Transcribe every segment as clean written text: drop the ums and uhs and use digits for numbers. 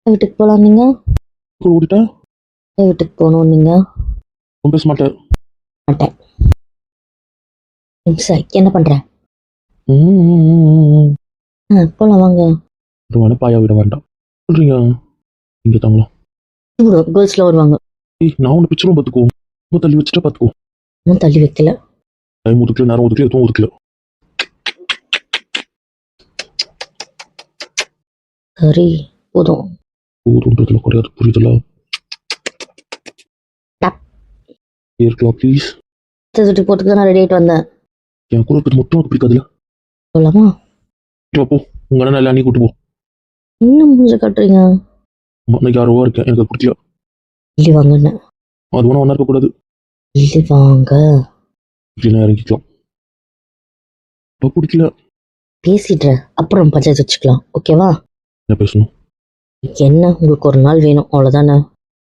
வீட்டுக்கு போகலாம் நீங்கள் ஓடிட்டேன். வீட்டுக்கு போகணும் நீங்கள் பேச மாட்டேன். மாட்டேன். சார் என்ன பண்ணுற? போகலாம் வாங்க. வேணா பாயா விட வேண்டாம் சொல்றீங்க. இங்கே தாங்களா கேர்ள்ஸ்லாம் வருவாங்க. நான் ஒன்று பிச்சரும் பார்த்துக்கோ. ரொம்ப தள்ளி வச்சுட்டா பார்த்துக்கோ. இன்னும் தள்ளி வைக்கல. டைம் ஒதுக்கல, நேரம் ஒதுக்கல, எதுவும் ஒதுக்கல. சரி போதும். ஊருன்றதுல குறையாது, புரியுதுல? இருக்கலாம் ப்ளீஸ். சுட்டி போட்டுக்கு தான் நான் ரெடி ஆகிட்டு வந்தேன். என் கூட இருக்கிறது மட்டும் அது பிடிக்காதுல. போகலாமா? போ, உங்க அண்ணன் எல்லாம் நீ கூட்டு போ. இன்னும் மூஞ்ச கட்டுறீங்க. இன்னைக்கு 6 ரூபா இருக்கேன், எனக்கு பிடிக்கல. இல்லை வாங்கண்ணே. அது ஒன்றா ஒன்றா இருக்கக்கூடாது. இல்லை வாங்க. இப்படின்னா இறங்கிக்கலாம். இப்போ பிடிக்கல. பேசிடுற அப்புறம் பஞ்சாயத்து வச்சுக்கலாம், ஓகேவா? என்ன பேசணும்? என்ன உங்களுக்கு ஒரு நாள் வேணும் அவ்வளோதானே?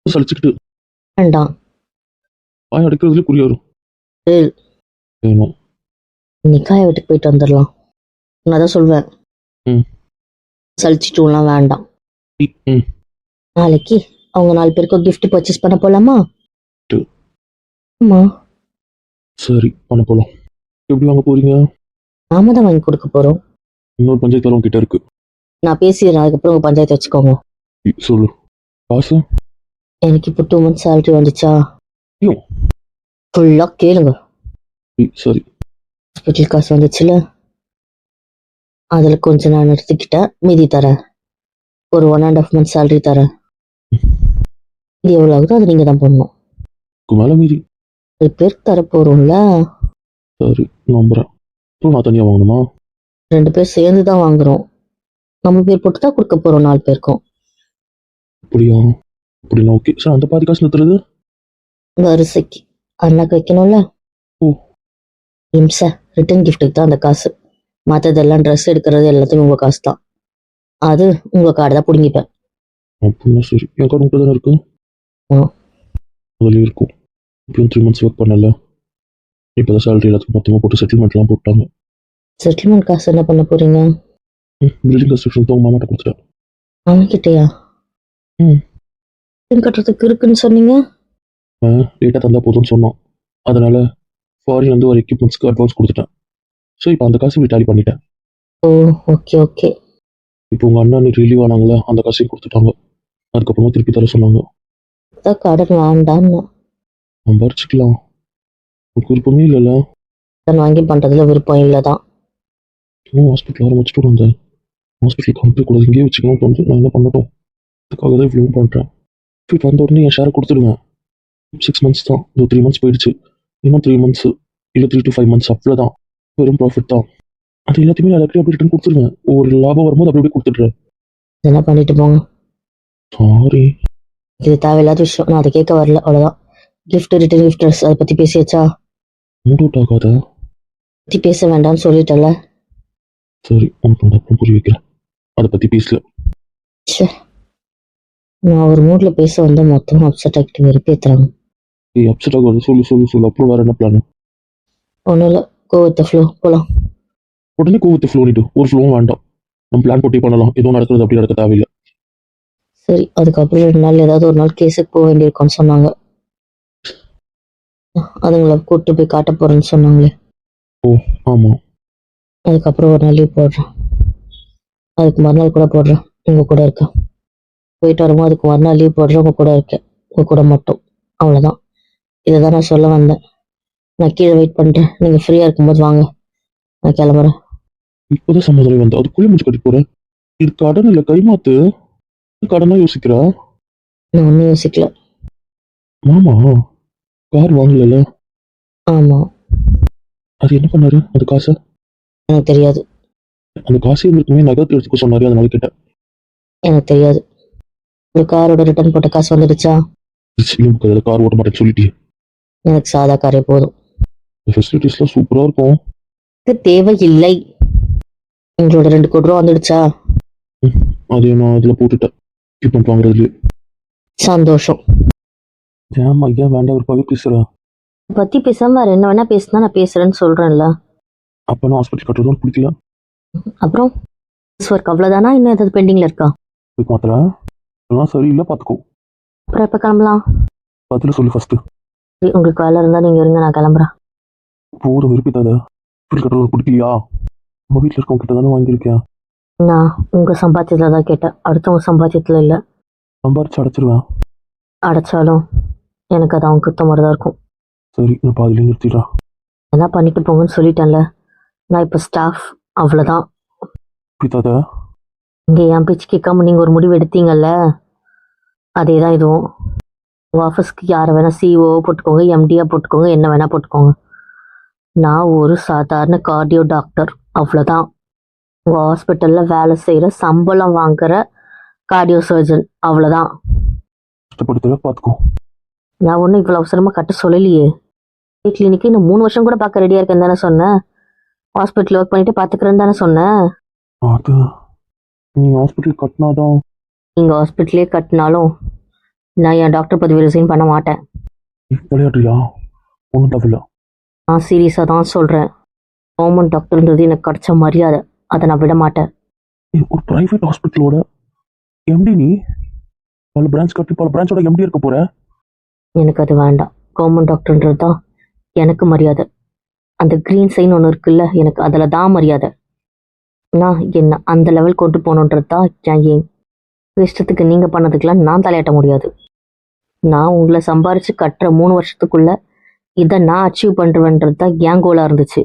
சலிச்சுக்கிட்டு வேண்டாம். பாய் அடைக்கிறதுல புரியாது. வேணும். இன்னைக்கு காய வீட்டுக்கு போயிட்டு வந்துடலாம். நான் தான் சொல்வேன். சலிச்சிட்டுலாம் வேண்டாம். நாளைக்கு அவங்க 4 பேருக்கும் gift பர்ச்சேஸ் பண்ண போலாமா? ஆமா. சரி பண்ண போலாம். எப்படி வாங்க போறீங்க? நாம தான் வாங்கி கொடுக்க போறோம். இன்னொரு பஞ்சாயத்து வரவங்க கிட்ட இருக்கு. நான் பேசிடுறேன், அதுக்கப்புறம் உங்க பஞ்சாயத்து வச்சுக்கோங்க. சொல்லு. காசு எனக்கு இப்போ 2 months salary வந்துச்சா? ஐயோ. ஃபுல்லா கேளுங்க. சரி. ஹாஸ்பிட்டல் காசு வந்துச்சுல, அதுல கொஞ்சம் நான் எடுத்துக்கிட்டேன், மீதி தரேன். ஒரு 1.5 months salary தரேன். இது எவ்வளோ ஆகுதோ அது நீங்க தான் போடணும். மேல மீதி 2 பேருக்கு தர போறோம்ல. சரி நம்புறேன். அப்புறம் நான் தனியா வாங்கணுமா? 2 பேர் சேர்ந்து தான் வாங்குறோம். நம்ம பேர் போட்டு தான் கொடுக்க போறோம் 4 பேருக்கும். அப்படியா? அப்படின்னா ஓகே சார். அந்த பாதி காசு நிறுத்துறது வரிசைக்கு அண்ணாக்கு வைக்கணும்ல. ஓ. இம்சா ரிட்டர்ன் கிஃப்ட்டுக்கு தான் அந்த காசு. மற்றதெல்லாம் ட்ரெஸ் எடுக்கிறது எல்லாத்தையும் உங்க காசு தான். அது உங்க கார்டு தான் பிடுங்கிப்பேன். அப்படின்னா சரி. என் கார்டு மட்டும் தானே இருக்கு. அதுலேயும் இருக்கும். இப்பயும் 3 months ஒர்க் பண்ணல. இப்போதான் சேலரி எல்லாத்துக்கும் மொத்தமாக போட்டு செட்டில்மெண்ட்லாம் போட்டாங்க. செட்டில்மெண்ட் காசு என்ன பண்ண போறீங்க? பில்டிங் கன்ஸ்ட்ரக்ஷன் தான் உங்க மாமாட்ட கொடுத்துட்டேன். அவன் கிட்டயா? கட்டுறதுக்கு இருக்குன்னு சொன்னீங்க. லேட்டாக தந்தால் போதும்னு சொன்னான். அதனால ஃபாரின்லேருந்து ஒரு எக்யூப்மெண்ட்ஸ்க்கு அட்வான்ஸ் கொடுத்துட்டேன். ஸோ இப்போ அந்த காசு டாலி பண்ணிட்டேன். ஓ ஓகே ஓகே. இப்போ உங்கள் அண்ணா ரிலீவ் ஆனாங்களே, அந்த காசையும் கொடுத்துட்டாங்க. அதுக்கப்புறமா திருப்பி தர சொன்னாங்க. கடன் வேண்டான்னு. சம்பாரிச்சிக்கலாம். உங்களுக்கு விருப்பமே இல்லைல்ல? கடன் வாங்கி பண்ணுறதுல விருப்பம் இல்லை தான். இன்னும் ஹாஸ்பிட்டல் ஆரம்பிச்சுட்டு வந்தேன். ஹாஸ்பிட்டலுக்கு அனுப்பக்கூடாது, இங்கேயே வச்சுக்கணும்னு தோணுது. நான் என்ன பண்ணட்டும்? அதுக்காக தான் இவ்வளோ பண்ணுறேன். ஃபிட் வந்த உடனே என் ஷேரை கொடுத்துடுவேன். 6 months தான். இந்த 3 months போயிடுச்சு. இன்னும் 3 months இல்லை 3 to 5 months அவ்வளோதான். வெறும் ப்ராஃபிட் தான். அது எல்லாத்தையுமே நான் அப்படியே ரிட்டர்ன் கொடுத்துருவேன். ஒரு லாபம் வரும்போது அப்படி அப்படியே கொடுத்துட்றேன். என்ன பண்ணிட்டு போங்க. சாரி. இது தேவையில்லாத விஷயம், நான் அதை கேட்க வரல, அவ்வளோதான். கிஃப்ட் ரிட்டர்ன் கிஃப்டர்ஸ் அதை பற்றி பேசியாச்சா? மூட் அவுட் ஆகாத. பற்றி பேச வேண்டாம்னு சொல்லிட்டல. சரி உனக்கு அப்புறம் புரிய வைக்கிறேன். அதை பற்றி பேசல. நான் ஒரு மூடில் பேச வந்து மொத்தமாக அப்செட் ஆகிட்டு வெறுப்பேற்றுறாங்க. அப்செட் ஆகாது. சொல்லு. அப்புறம் வேற என்ன பிளான்? ஒன்றும் இல்லை, கோவத்தை ஃப்ளோ போகலாம். உடனே கோவத்தை ஃப்ளோ பண்ணிட்டு ஒரு ஃப்ளோவும் வேண்டாம். நம்ம பிளான் போட்டி பண்ணலாம். எதுவும் நடக்கிறது அப்படி நடக்க தேவையில்லை. சரி, அதுக்கப்புறம் 2 நாள் ஏதாவது ஒரு நாள் கேஸுக்கு போக வேண்டியிருக்கோன்னு சொன்னாங்க. அதுங்களை கூப்பிட்டு போய் காட்ட போறேன்னு சொன்னாங்களே. ஓ ஆமாம். அதுக்கப்புறம் ஒரு நாள் லீவ் போடுறேன். அதுக்கு மறுநாள் கூட போடுறேன், உங்க கூட இருக்கேன். போயிட்டு வரும்போது அதுக்கு மறுநாள் லீவ் போடுறேன், உங்க கூட இருக்கேன். உங்க கூட மட்டும், அவ்வளோதான். இதை தான் நான் சொல்ல வந்தேன். நான் கீழே வெயிட் பண்ணுறேன், நீங்கள் ஃப்ரீயாக இருக்கும்போது வாங்க, நான் கிளம்புறேன். இப்போதான் சம்மதம் வந்து அதுக்குள்ளே முடிச்சு கட்டி போகிறேன். இது கடன் இல்லை, கைமாத்து. கடனா யோசிக்கிறா? நான் ஒன்றும் யோசிக்கல. மாமா கார் வாங்கல. ஆமாம். அது என்ன பண்ணாரு அந்த காசை? எனக்கு தெரியாது. அந்த காசு இருக்குமே நகரத்தில் எடுத்துக்க சொன்னாரு, அதனால கேட்டேன். எனக்கு தெரியாது. ஒரு காரோட ரிட்டர்ன் போட்ட காசு வந்துடுச்சா? கார் ஓட்ட மாட்டேன்னு சொல்லிட்டு. எனக்கு சாதா காரே போதும். ஃபெசிலிட்டிஸ்லாம் சூப்பராக இருக்கும். இது தேவையில்லை. உங்களோட 2 கோடி ரூபா வந்துடுச்சா? அது நான் அதில் போட்டுட்டேன். எக்யூப்மெண்ட் வாங்குறதுல. சந்தோஷம். ஏன் ஐயா வேண்டாம் ஒரு பகு பேசுகிறேன். பற்றி பேசாமல் வேறு என்ன வேணா பேசுனா நான் பேசுகிறேன்னு சொல்கிறேன்ல. அப்போ நான் ஹாஸ்பிட்டல் கட்டுறதும் பிடிக்கல. அப்புறம் ஒர்க் அவ்வளோதானா, இன்னும் ஏதாவது பெண்டிங்கில் இருக்கா? போய் மாத்திரம் அதெல்லாம் சரியில்லை பார்த்துக்கோ. அப்புறம் எப்போ கிளம்பலாம்? பதில் சொல்லு ஃபஸ்ட்டு. சரி, உங்களுக்கு வேலை இருந்தால் நீங்கள் இருங்க, நான் கிளம்புறேன். போதும் விருப்பித்தாத. வீடு கட்டுறது பிடிக்கலையா? நம்ம வீட்டில் இருக்கவங்க கிட்ட தானே வாங்கியிருக்கேன். நான் உங்கள் சம்பாத்தியத்தில் தான் கேட்டேன், அடுத்தவங்க சம்பாத்தியத்தில் இல்லை. சம்பாரிச்சு அடைச்சிருவேன். அடைச்சாலும் எனக்கு அது அவங்க குத்த மாதிரி தான் இருக்கும். சரி, நான் பாதியிலே நிறுத்திடுறேன். என்ன பண்ணிட்டு போங்கன்னு சொல்லிட்டேன்ல, நான் இப்போ ஸ்டாஃப், அவ்வளோதான். விருப்பித்தாத. இங்கே என் பேச்சு கேட்காம நீங்கள் ஒரு முடிவு எடுத்தீங்கல்ல, அதே தான் இதுவும். உங்கள் ஆஃபீஸ்க்கு யாரை வேணால் சிஓ போட்டுக்கோங்க, எம்டியாக போட்டுக்கோங்க, என்ன வேணால் போட்டுக்கோங்க. நான் ஒரு சாதாரண கார்டியோ டாக்டர், அவ்வளோதான். உங்கள் ஹாஸ்பிட்டலில் வேலை செய்கிற சம்பளம் வாங்குற கார்டியோ சர்ஜன், அவ்வளோதான். கஷ்டப்படுத்துற பார்த்துக்கோ. நான் ஒன்றும் இவ்வளோ அவசரமாக கட்ட சொல்லலையே. கிளினிக்கு இன்னும் 3 வருஷம் கூட பார்க்க ரெடியாக இருக்கேன்னு தானே சொன்னேன். ஹாஸ்பிட்டல் ஒர்க் பண்ணிட்டு பார்த்துக்கிறேன்னு தானே சொன்னேன். அது நீ ஹாஸ்பிட்டல் கட்டினாதான். நீங்கள் ஹாஸ்பிட்டலே கட்டினாலும் நான் என் டாக்டர் பதவி ரிசைன் பண்ண மாட்டேன். விளையாடுறியா? ஒன்றும் தவிர. நான் சீரியஸாக தான் சொல்கிறேன். கவர்மெண்ட் டாக்டர்ன்றது எனக்கு கிடைச்ச மரியாதை, அதை நான் விட மாட்டேன். ஒரு ப்ரைவேட் ஹாஸ்பிட்டலோட எம்டி நீ? பல பிரான்ச் கட்டி பல பிரான்ச்சோட எம்டி இருக்க போற? எனக்கு அது வேண்டாம். கவர்மெண்ட் டாக்டர்ன்றது தான் எனக்கு மரியாதை. அந்த க்ரீன் சைன் ஒன்று இருக்குல்ல, எனக்கு அதில் தான் மரியாதை. நான் என்ன அந்த லெவல் கொண்டு போகணுன்றது தான் என் ஏம். இஷ்டத்துக்கு நீங்கள் பண்ணதுக்கெல்லாம் நான் தலையாட்ட முடியாது. நான் உங்களை சம்பாரித்து கட்டுற 3 வருஷத்துக்குள்ள இதை நான் அச்சீவ் பண்ணுறேன்றது தான் என் கோலாக இருந்துச்சு.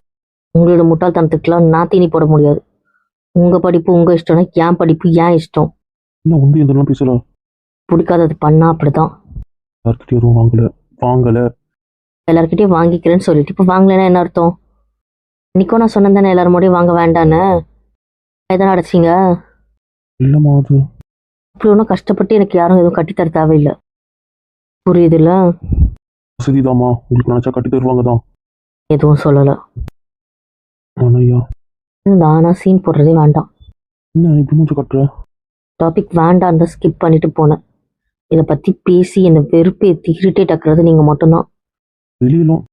உங்களோட முட்டாள்தனத்துக்கெல்லாம் நான் தீனி போட முடியாது. உங்கள் படிப்பு உங்கள் இஷ்டம்னா என் படிப்பு என் இஷ்டம். இன்னும் வந்து இதெல்லாம் பேசல. பிடிக்காதது பண்ணால் அப்படி தான். யார்கிட்டயும் எதுவும் வாங்கலை. எல்லாருக்கிட்டையும் வாங்கிக்கிறேன்னு சொல்லிட்டு இப்போ வாங்கலைன்னா என்ன அர்த்தம்? இன்னைக்கும் நான் சொன்னேன் தானே எல்லாரும் முடியும் வாங்க வேண்டான்னு. எதனா அடைச்சிங்க? இல்லைம்மா, அது இப்படி ஒன்றும் கஷ்டப்பட்டு எனக்கு யாரும் எதுவும் கட்டித்தர தேவையில்லை. புரியுதுல்ல? வசதிதாம்மா, உங்களுக்கு நினச்சா கட்டி தருவாங்க தான். எதுவும் சொல்லலை. ஆனால் ஐயா, நானா சீன் போடுறதே வேண்டாம். என்ன இப்படி மூச்சு கட்டுற? டாபிக் வேண்டாம் தான் ஸ்கிப் பண்ணிட்டு போனேன். இதை பற்றி பேசி என்னை வெறுப்பேற்றி இரிட்டேட் ஆக்குறது நீங்கள் மட்டும்தான். வெளியிலும்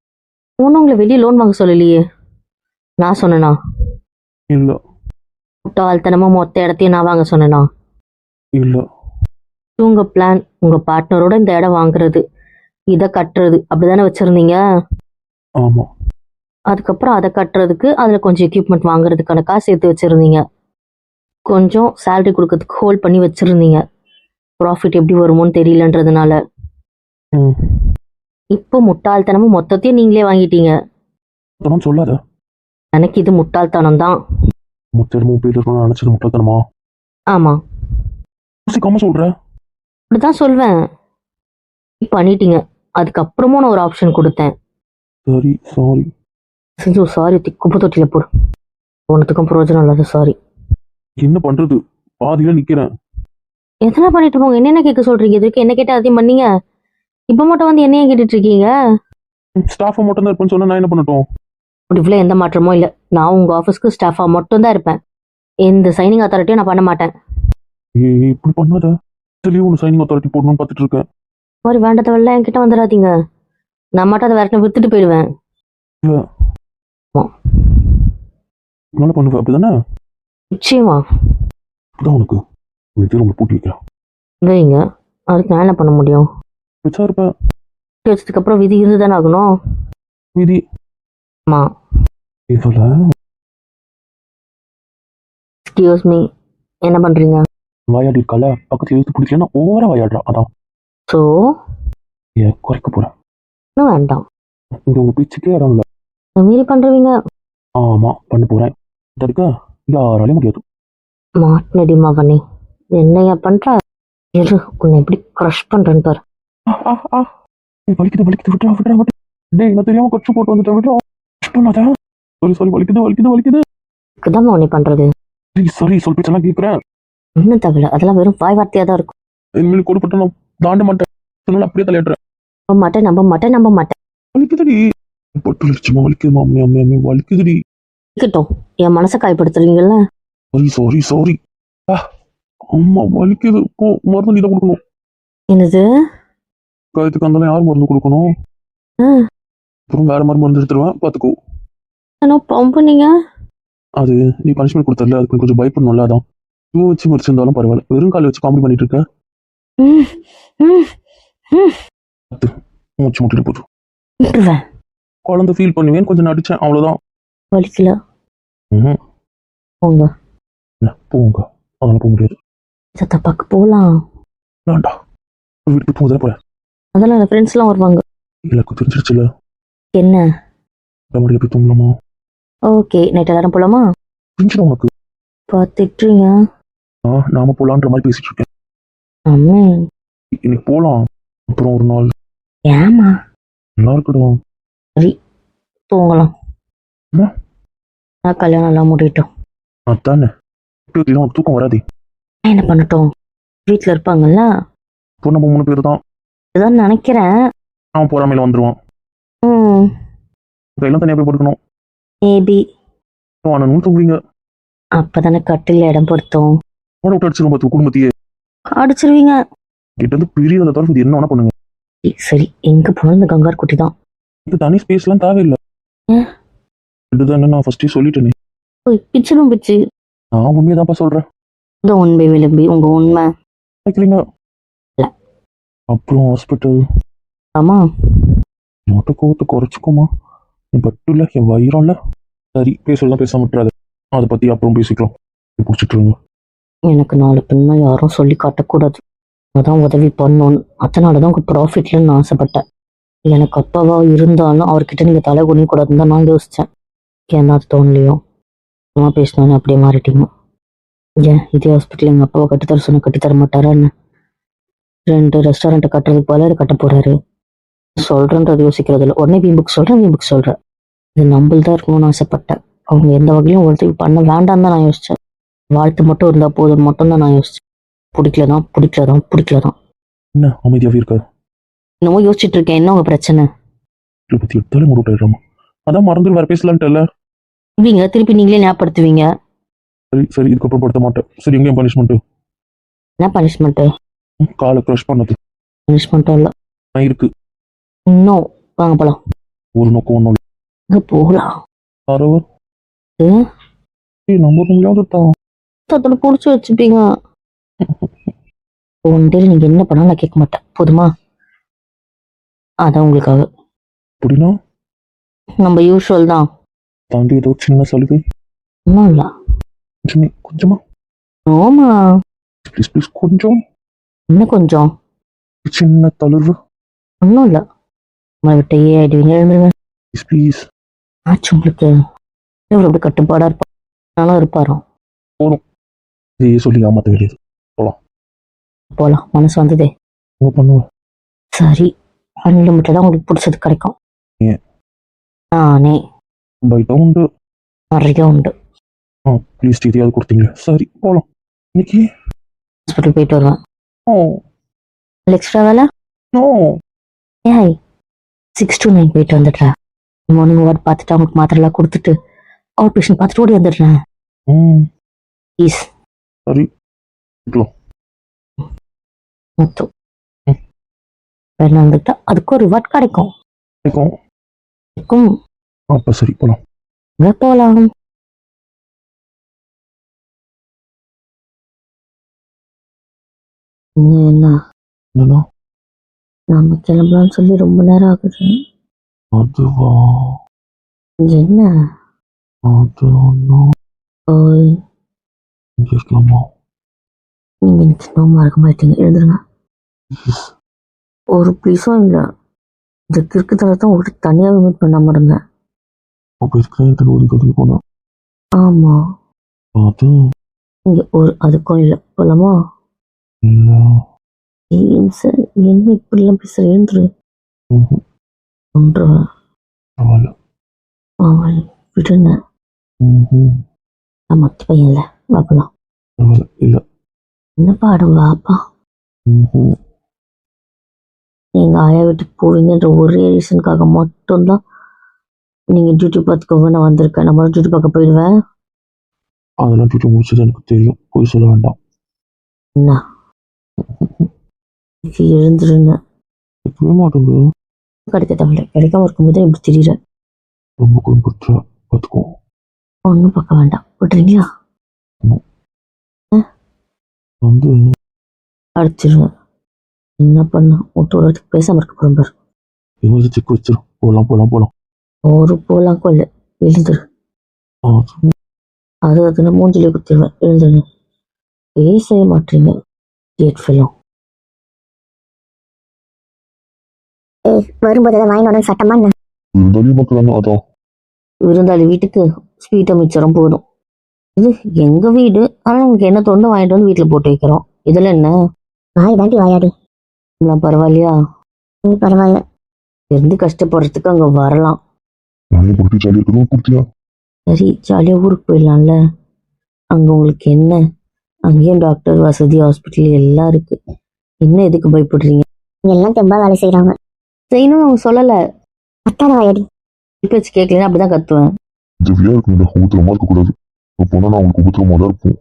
ஒன்றும் உங்களை வெளியே லோன் வாங்க சொல்லலையே. நான் சொன்னேனா? இல்லை. முட்டாள்தனமாக மொத்த இடத்தையும் நான் வாங்க சொன்னேனா? இல்லை. உங்கள் பிளான் உங்கள் பார்ட்னரோட இந்த இடம் வாங்குறது, இதை கட்டுறது அப்படிதானே வச்சுருந்தீங்க? ஆமாம். அதுக்கப்புறம் அதை கட்டுறதுக்கு அதில் கொஞ்சம் எக்யூப்மெண்ட் வாங்குறதுக்கான காசு சேர்த்து வச்சுருந்தீங்க. கொஞ்சம் சேலரி கொடுக்கறதுக்கு ஹோல்ட் பண்ணி வச்சுருந்தீங்க. ப்ராஃபிட் எப்படி வருமோன்னு தெரியலன்றதுனால. ம். இப்போ முட்டாள்தனமும் மொத்தத்தையும் நீங்களே வாங்கிட்டீங்க. அதெல்லாம் சொல்லாத. எனக்கு இது முட்டாள்தனம் தான். முத்திரமும் பேர் இருக்கணும்னு நினச்சது முட்டாள்தனமா? ஆமாம், யோசிக்காம சொல்கிற? அப்படிதான் சொல்வேன். பண்ணிட்டீங்க. அதுக்கப்புறமும் நான் ஒரு ஆப்ஷன் கொடுத்தேன். சரி, சாரி. செஞ்சு சாரி குப்பை தொட்டியில் போடு. ஒன்றுத்துக்கும் பிரயோஜனம் இல்லாத சாரி. என்ன பண்ணுறது? பாதியில் நிற்கிறேன். எதனா பண்ணிட்டு போங்க. என்னென்ன கேட்க சொல்றீங்க? இதுக்கு என்ன கேட்டால் அதையும் பண்ணீங்க. இப்போ மட்டும் வந்து என்னையும் கேட்டுட்டு இருக்கீங்க. ஸ்டாஃபை மட்டும் தான் இருப்பேன்னு சொன்னால் நான் என்ன பண்ணட்டும்? முடிவில் எந்த மாற்றமும் இல்லை. நான் உங்கள் ஆஃபீஸ்க்கு ஸ்டாஃபாக மட்டும்தான் இருப்பேன். எந்த சைனிங் அத்தாரிட்டியும் நான் பண்ண மாட்டேன். இப்படி பண்ணாத. இதுலேயும் ஒன்று சைனிங் அத்தாரிட்டி போடணும்னு பார்த்துட்டு இருக்கேன். இந்த மாதிரி வேண்டதவெல்லாம் என்கிட்ட வந்துடாதீங்க. நான் மட்டும் அதை வேற வித்துட்டு போயிடுவேன். இல்லை. நல்லா பண்ணுவேன் அப்படி தானே? நிச்சயமா அதான் உனக்கு ரொம்ப பூட்டி வைக்கிறேன். வைங்க. அதுக்கு நான் என்ன பண்ண முடியும்? வச்சா இருப்பேன். வச்சதுக்கு அப்புறம் விதி இருந்து தானே ஆகணும். விதி. ஆமா. இதில் எக்ஸ்கியூஸ் மீ, என்ன பண்றீங்க? வாயாடி இருக்கால, பக்கத்தில் எழுத்து பிடிக்கலன்னா ஓவரா வாயாடுறா. அதான் ஸோ குறைக்க போகிறேன். இன்னும் வேண்டாம். இங்கே உங்கள் பீச்சுக்கே இடம் இல்லை. மீறி பண்றீங்க. ஆமாம், பண்ண போகிறேன். தடுக்க யாராலையும் முடியாது. மாட்டினடி மகனே, என்னையா பண்ற? இரு, உன்னை எப்படி க்ரஷ் பண்றேன்னு பாரு. வலிக்குது விட்டுறா. டேய், நான் தெரியாம கொச்சு போட்டு வந்துட்டேன், விட்டுறா. பண்ணாத. சாரி, வலிக்குது. இதுதான் உன்னை பண்றது. சரி, சொல் பேச்செல்லாம் கேட்குறேன். இன்னும் தவிர அதெல்லாம் வெறும் வாய் வார்த்தையா தான் இருக்கும். இனிமேல் கொடுப்பட்ட நான் தாண்ட மாட்டேன். சொன்னாலும் அப்படியே தலையாடுறேன். நம்ப மாட்டேன். வலிக்குதுடி. பொட்டு லட்சமா வலிக்குதுமா? அம்மே வலிக்குதுடி. இருக்கட்டும், என் மனசை காயப்படுத்துறீங்கல்ல. சாரி. அம்மா வலிக்குது. போ, மருந்து நீ தான் கொடுக்கணும். என்னது? காயத்துக்கு வந்தாலும் யார் மருந்து கொடுக்கணும்? அப்புறம் வேற மாதிரி மருந்து எடுத்துருவேன், பார்த்துக்கோ. பம்பு நீங்க அது நீ பனிஷ்மெண்ட் கொடுத்தல, அதுக்கு கொஞ்சம் பயப்படணும்ல. அதான் இவன் வச்சு மறிச்சிருந்தாலும் பரவாயில்ல. வெறும் காலை வச்சு காமெடி பண்ணிட்டு இருக்க. ம், ம், ம். மூச்சு முட்டிட்டு போச்சு. விட்டுருவேன். குழந்தை ஃபீல் பண்ணுவேன்னு கொஞ்சம் நடிச்சேன், அவ்வளோதான். வலிக்கல. ம். போங்க. என்ன போங்க, அதெல்லாம் போக முடியாது. சத்தப்பாக்கு போலாம். வேண்டாம், வீட்டுக்கு போய் தூங்குதானே போல. அதெல்லாம் என் ஃப்ரெண்ட்ஸ்லாம் வருவாங்க. எனக்கு தெரிஞ்சிருச்சுல, என்ன? மடியில் போய் தூங்கலாமா? ஓகே, நைட் எல்லாரும் போலாமா? தெரிஞ்சிடும் உனக்கு. பார்த்துட்டுறீங்க. நாம போலான்ற மாதிரி பேசிட்டு இருக்கேன். அம்மே. இன்னைக்கு போலாம், அப்புறம் ஒரு நாள். ஏமா? நல்லா இருக்கட்டும். சரி, தூங்கலாம். என்ன? நான் கல்யாணம் எல்லாம் முடியட்டும். அதானே, உனக்கு தூக்கம் வராது. நான் என்ன பண்ணட்டும்? வீட்டில் இருப்பாங்கல்ல. இப்போ நம்ம 3 பேர் தான். இதான் நினைக்கிறேன். அவன் போறாமையில வந்துருவான். ம். கையெல்லாம் தனியாக போய் படுக்கணும். மேபி. வானனும் தூங்குவீங்க. அப்பதானே கட்டில் இடம் பொருத்தோம். ஓட விட்டு அடிச்சிடும் பார்த்து குடும்பத்தையே. அடிச்சிருவீங்க. கிட்ட இருந்து பிரியறத தவிர இது என்ன வேணா பண்ணுங்க. சரி, எங்க போனாலும் இந்த கங்கார் குட்டி தான். இது தனி ஸ்பேஸ்லாம் தேவையில்லை. ஏன்? இதுதான் நான் ஃபர்ஸ்டே சொல்லிட்டேனே. ஓய், பிச்சிடும் பிச்சு. நான் உண்மையதான்ப்பா சொல்றேன். இந்த உண்மை விளம்பி உங்க உண்மை. வைக்கிறீங்க. இல்ல. அப்புறம் ஹாஸ்பிட்டல். ஆமா. மட்டும் கோவத்தை குறைச்சிக்குமா? என் பட்டு இல்லை, என் வயிறம் இல்லை. சரி, பேசலாம், பேசாம விட்டுறாது. அதை பத்தி அப்புறம் பேசிக்கலாம். பிடிச்சிட்டு இருங்க. எனக்கு நாலு பின்ன யாரும் சொல்லி காட்டக்கூடாது. அதான் உதவி பண்ணணும். அதனாலதான் உங்க ப்ராஃபிட்லன்னு நான் ஆசைப்பட்டேன். எனக்கு அப்பாவா இருந்தாலும் அவர்கிட்ட நீங்க தலை குனிய கூடாதுன்னு தான் நான் யோசிச்சேன். ஏன் அது தோணலையோ? அம்மா பேசினோன்னு அப்படியே மாறிட்டீங்க. ஏன் இதே ஹாஸ்பிட்டல் எங்க அப்பாவை கட்டித்தர சொன்ன கட்டித்தர மாட்டாரா என்ன? 2 ரெஸ்டாரண்ட்டை கட்டுறதுக்கு போல இதை கட்ட போறாரு. சொல்றேன்றது யோசிக்கிறது இல்லை. உடனே வீம்புக்கு சொல்றேன். இது நம்பள்தான் இருக்கணும்னு ஆசைப்பட்டேன். அவங்க எந்த வகையிலும் உதவி பண்ண வேண்டாம் தான் நான் யோசிச்சேன். வாழ்த்து மட்டும் இருந்தா போதும் மட்டும் தான் நான் யோசிச்சேன். பிடிக்கலதான். என்ன அமைதியாவே இருக்காரு? என்னமோ யோசிச்சுட்டு இருக்கேன். என்ன உங்க பிரச்சனை? இதை பத்தி எடுத்தாலே முருட்டாயிடுறாமா. அதான் மறந்துட்டு வேற பேசலான்ட்டு. இப்படிங்க திருப்பி நீங்களே ஞாபகப்படுத்துவீங்க. சரி, இதுக்கப்புறம் படுத்த மாட்டேன். சரி, எங்கேயும் பனிஷ்மெண்ட்? என்ன பனிஷ்மெண்ட்? காலை க்ரஷ் பண்ணது. பனிஷ்மெண்ட்டும் இல்லை. இருக்கு. இன்னும் வாங்க போலாம். ஒரு நோக்கம் ஒன்றும் இல்லை. இங்க போகலாம். யாரவர்? நம்ம ரூம்லயாவது தான். அதோட புடிச்சு வச்சுப்பீங்க. ஒன்றில் நீங்க என்ன பண்ணாலும் நான் கேட்க மாட்டேன். போதுமா? அதான் உங்களுக்காக. அப்படின்னா நம்ம யூஷுவல் தான். தாண்டி ஏதோ சின்ன சலுகை? ஒன்றும் இல்லை. கொஞ்சமா? ஆமா. ப்ளீஸ் கொஞ்சம். இன்னும் கொஞ்சம். சின்ன தளர்வு? ஒன்றும் இல்லை. உங்களை விட்டு ஆயிடுவீங்க. எழுந்துருங்க. ப்ளீஸ். ஆச்சு உங்களுக்கு. இவ்வளோ அப்படி கட்டுப்பாடா இருப்பா. நானும் இருப்பாரோ. போதும், இதையே சொல்லி ஏமாத்த வேண்டியது. போலாம். மனசு வந்ததே. பண்ணுவேன். சரி, அன்லிமிட்டடா உங்களுக்கு பிடிச்சது கிடைக்கும். ஏன்? நானே பைட்டா உண்டு. நிறைய உண்டு. ப்ளீஸ் இதையாவது கொடுத்தீங்களே. சரி, போகலாம். இன்னைக்கு ஹாஸ்பிட்டல் போயிட்டு வருவேன். எக்ஸ்ட்ரா வேலை? ஏய், 6 to 9 போயிட்டு வந்துடுறேன். மார்னிங் வார்ட் பார்த்துட்டு அவங்களுக்கு மாத்திரைலாம் கொடுத்துட்டு அவுட் பேஷண்ட் பார்த்துட்டு ஓடி வந்துடுறேன். ப்ளீஸ். சரி, மொத்தம் வேணா வந்துட்டா அதுக்கு ஒரு ரிவார்ட் கிடைக்கும். அப்ப சரி, போலாம். எங்க போலாம்? என்னன்னா நாம கிளம்பலாம்னு சொல்லி ரொம்ப நேரம் ஆகுது. அதுவா? என்ன? அது ஒன்றும். ஓய், இங்க இருக்கலாமா? நீங்க எனக்கு நோமா இருக்க மாட்டீங்க. எழுதுருங்க. ஒரு ப்ளீஸும் இல்லை. இந்த கிறுக்கு தளத்தான் ஒரு தனியாகவே மீட் பண்ணாம இருந்தேன். அப்போ இருக்கிற ஒரு கதைக்கு போனா? ஆமா. அது இங்க ஒரு அதுக்கும் இல்லை. போலாமா? இல்லை. சார், என்ன இப்படிலாம் பேசுற? எழுந்துரு. ஒன்றுவேன். பரவாயில்ல. விடுங்க. நான் மொத்த பையன் இல்லை. பார்க்கலாம். இல்லை. என்ன பாடம்? வாப்பா. நீங்க ஆயா வீட்டுக்கு போவீங்கன்ற ஒரே ரீசனுக்காக மட்டும்தான் நீங்க டியூட்டி பார்த்துக்கோங்க நான் வந்திருக்கேன். நம்ம டியூட்டி பார்க்க போயிடுவேன். அதெல்லாம் டியூட்டி முடிச்சது எனக்கு தெரியும். போய் சொல்ல வேண்டாம். என்ன? எழுந்துருங்க. எப்பவே மாட்டேங்குது. கிடைக்க தேவையில்ல. கிடைக்காம இருக்கும்போது இப்படி தெரியல. ரொம்ப குடும்பத்தை பார்த்துக்கோ. ஒன்றும் பார்க்க வேண்டாம். விட்டுறீங்களா? வந்து அடிச்சிருவேன். என்ன பண்ண விட்டு ஒரு வாரத்துக்கு பேசாம இருக்க போறோம் பாரு. இவங்க செக் வச்சிரும். போகலாம். ஒரு போலாம் கொல்ல எழுந்துரு. ஆ, அதுன்னு மூஞ்சிலே குத்திடுவேன். எழுந்துருங்க. பேசவே மாட்டீங்க. கேட்ஃபெல்லாம் வரும்போது வாங்கி உடனே சட்டமா என்ன? இருந்தாலும் பார்க்கலாங்க அதான். விருந்தாளி வீட்டுக்கு ஸ்வீட்டை மிச்சரும் போதும். இது எங்க வீடு, ஆனா உங்களுக்கு என்ன தோண்டு வாங்கிட்டு வந்து வீட்டுல போட்டு வைக்கிறோம். இதுல என்ன வாய் தாண்டி வாயாடி. பரவாயில்லையா? பரவாயில்ல. இருந்து கஷ்டப்படுறதுக்கு அங்க வரலாம். நானே கொடுத்து ஜாலியாக இருக்கணும் கொடுத்தியா? சரி ஜாலியா ஊருக்கு போயிடலாம்ல. அங்க உங்களுக்கு என்ன, அங்கேயும் டாக்டர் வசதி ஹாஸ்பிட்டல் எல்லாம் இருக்கு. என்ன எதுக்கு பயப்படுறீங்க? எல்லாம் தெம்பா வேலை செய்யறாங்க. செய்யணும்னு அவங்க சொல்லல. அத்தான வாயாடி. பேச்சு கேட்கலன்னா அப்படிதான் கத்துவேன். உதவியாக இருக்குங்க, உபத்திரமா இருக்கக்கூடாது. இப்போ போனால் நான் உங்களுக்கு உபத்திரமா தான் இருப்போம்.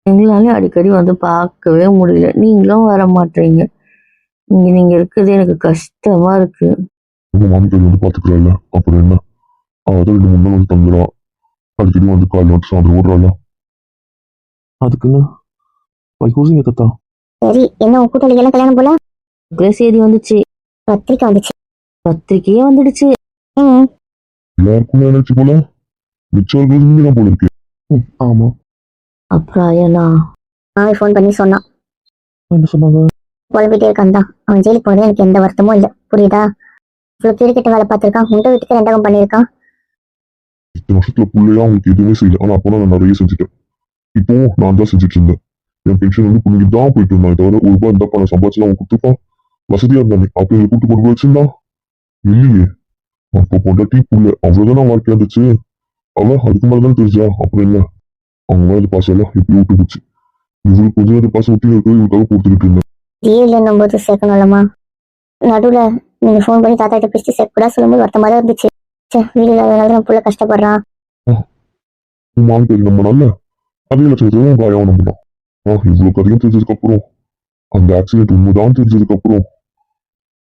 எங்களாலே அடிக்கடி வந்து பார்க்கவே முடியல. நீங்களும் வர மாட்டீங்க. நீங்க இருக்கிறது எனக்கு கஷ்டமா இருக்கு. உங்கள் மாமிக்காரி வந்து பார்த்துக்கிறாள், அப்புறம் என்ன? அதான் 2-3 நாள் வந்து தங்குறா. அடிக்கடி வந்து காலையில் வந்து சாயந்தரம் ஓடுறாள். அதுக்குன்னு யோசிங்க தத்தா. சரி என்ன உன் கூட்டாளிக்கெல்லாம் கல்யாணம் போல? செய்தி வந்துச்சு. பத்திரிக்கை வந்துச்சு. பத்திரிக்கையே வந்துடுச்சு. எல்லாருக்கும் நினைச்சு போல மிச்சம் இருக்கிறது போல இருக்கு. ஆமா. அப்புறம் ஐயனா அவன் ஃபோன் பண்ணி சொன்னான். என்ன சொன்னாங்க? புலம்பிட்டே இருக்கான் தான். அவன் ஜெயிலுக்கு போனது எனக்கு எந்த வருத்தமும் இல்லை. புரியுதா? இவ்வளவு கிரிக்கெட் வேலை பார்த்திருக்கான். உங்க வீட்டுக்கு 2 பண்ணியிருக்கான். இத்தனை வருஷத்துல பிள்ளையா அவங்களுக்கு எதுவுமே செய்யல. ஆனா அப்பதான் நான் நிறைய செஞ்சுட்டேன். இப்போ நான் தான் செஞ்சுட்டு இருந்தேன். என் பென்ஷன் வந்து பிள்ளைக்கு தான் போயிட்டு இருந்தான். தவிர ₹1 இருந்தா பணம் சம்பாதிச்சு அவன் கொடுத்துப்பான். வசதியா இருந்தானே அப்ப எங்களை கூட்டு கொண்டு போய் வச்சிருந்தான் இல்லையே. அப்போ பொண்டாட்டி புள்ள அவ்வளவுதான் வாழ்க்கையா இருந்துச்சு. அவன் அதுக்கு மேலதான் தெரிஞ்சா. அப்புறம் என்ன, அவங்க மேல பாசம் எல்லாம் எப்படி விட்டு போச்சு. இவங்களுக்கு கொஞ்ச நேரம் பாசம் விட்டு இருக்கிறது இவங்களுக்காக கொடுத்துக்கிட்டு இருந்தேன். ஜீவில போது சேர்க்கணும்லமா. நடுவுல நீங்க ஃபோன் பண்ணி தாத்தா கிட்ட பேசி சேர்க்க கூட சொல்லும்போது வருத்தமா தான் இருந்துச்சு. வீடு இல்லாதனால நம்ம புள்ள கஷ்டப்படுறான். உன் மாமிக்காரி நம்ம நல்ல அதே லட்சத்துல காயம் நம்பலாம். இவ்வளவு கதையும் தெரிஞ்சதுக்கு அப்புறம், அந்த ஆக்சிடென்ட் உண்மைதான் தெரிஞ்சதுக்கு அப்புறம்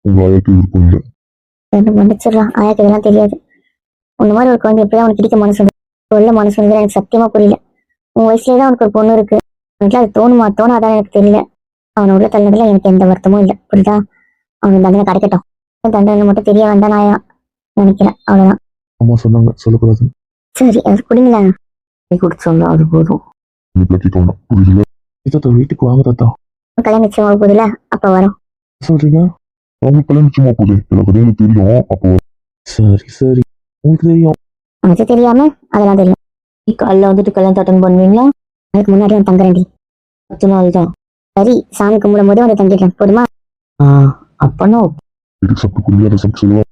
உங்க ஆயாக்கு விருப்பம் இல்லை. என்ன மன்னிச்சிடலாம். ஆயாக்கு இதெல்லாம் தெரியாது. உன்ன மாதிரி ஒரு குழந்தை எப்படிதான் அவனுக்கு பிடிக்க மனசு வந்து உள்ள மனசு வந்து எனக்கு சத்தியமா புரியல. உன் வயசுலயே தான் அவனுக்கு ஒரு பொண்ணு இருக்கு. எனக்கு அது தோணுமா தோணாதான் எனக்கு தெரியல. அவனை உள்ள தள்ளதுல எனக்கு எந்த வருத்தமும் இல்லை. புரியுதா? அவனுக்கு தண்டனை கிடைக்கட்டும். தண்டனை மட்டும் தெரிய வேண்டாம் நான் நினைக்கிறேன். அவ்வளவுதான். அம்மா சொன்னாங்க சொல்லக்கூடாது. சரி அது குடிங்களா? குடிச்சோம்ல அது போதும். புரியல. தாத்தா வீட்டுக்கு வாங்க தாத்தா. கல்யாணம் நிச்சயமாக போகுதுல அப்ப வரும். சொல்றீங்க? அவங்க கல்யாணம் நிச்சயமா போகுது. எனக்கு கல்யாணம் தெரியும். அப்போ சரி உங்களுக்கு தெரியும். அது தெரியாம அதெல்லாம் தெரியும். காலைல வந்துட்டு கல்யாணம் அட்டன் பண்ணுவீங்களா? அதுக்கு முன்னாடி வந்து தங்குறேன்டி. 10 நாள் தான். சரி சாமி கும்பிடும் போது வந்து தங்கிடுறேன். போதுமா? அப்பனா சாப்பிட்டு குடியா சமைச்சு சொல்லுவா.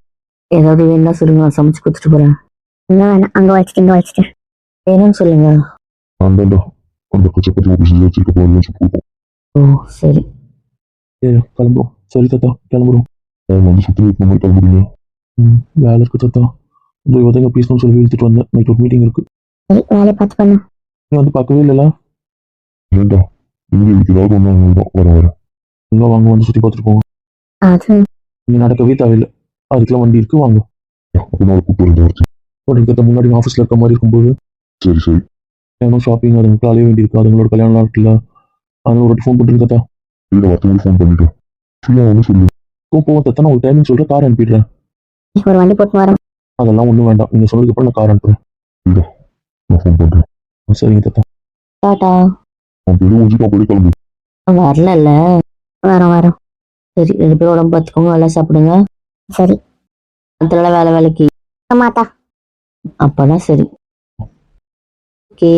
ஏதாவது வேணா சொல்லுங்க, நான் சமைச்சு கொடுத்துட்டு போறேன். வேணாம் அங்க வச்சுட்டு இங்க வச்சுட்டு வேணும்னு சொல்லுங்க. ஆண்டாண்டா அந்த பச்சை ஆஃபீஸில் வச்சிருக்க போகணும்னு சொல்லுவோம். ஓ சரி. கிளம்புறோம். சரி தாத்தா கிளம்புறோம். வந்து சுற்றி வைக்கிற மாதிரி கிளம்புறீங்க. வேலை இருக்கு தாத்தா. இந்த விதங்க பேசணும்னு சொல்லி எடுத்துட்டு வந்தேன். நைட் ஒரு மீட்டிங் இருக்கு. சரி வேலையை பார்த்து பண்ணு. நீ வந்து பார்க்கவே இல்லைல்ல? வேண்டாம். இன்னும் ஏதாவது ஒன்று தான் வர எங்க வாங்க வந்து சுற்றி பார்த்துட்டு போங்க. அது நீங்க நடக்கவே தேவையில்லை. அதுக்கெல்லாம் வண்டி இருக்கு வாங்க. அப்போ கூப்பிட்டு முன்னாடி ஆஃபீஸில் இருக்க மாதிரி இருக்கும்போது சரி ஏன்னா ஷாப்பிங் அதுங்களுக்கு அலைய வேண்டியிருக்கு. அதுங்களோட கல்யாணம் இருக்குல்ல. அதனால ஒரு ஃபோன் பண்ணிட்டு தாத்தா. இல்லை வரத்துக்கு ஃபோன் பண்ணிட்டேன். ஃப்ரீயாக ஒன்று சொல்லு. போவோம் தாத்தா. நான் ஒரு டைமிங் சொல்கிறேன். கார் அனுப்பிடுறேன். ஒரு வண்டி போட்டு வரேன். அதெல்லாம் ஒன்றும் வேண்டாம். நீங்கள் சொன்னதுக்கு அப்புறம் நான் கார் அனுப்புறேன். இல்லை நான் ஃபோன் பண்ணுறேன். சரிங்க தாத்தா. டாடா. அவன் பேரும் முடிச்சுட்டு அப்படியே கிளம்பு. வரல வரோம். சரி 2 பேரும் உடம்பு பார்த்துக்கோங்க. நல்லா சாப்பிடுங்க. சரி அதனால வேலைக்கு மாட்டா. அப்பனா சரி. ஓகே.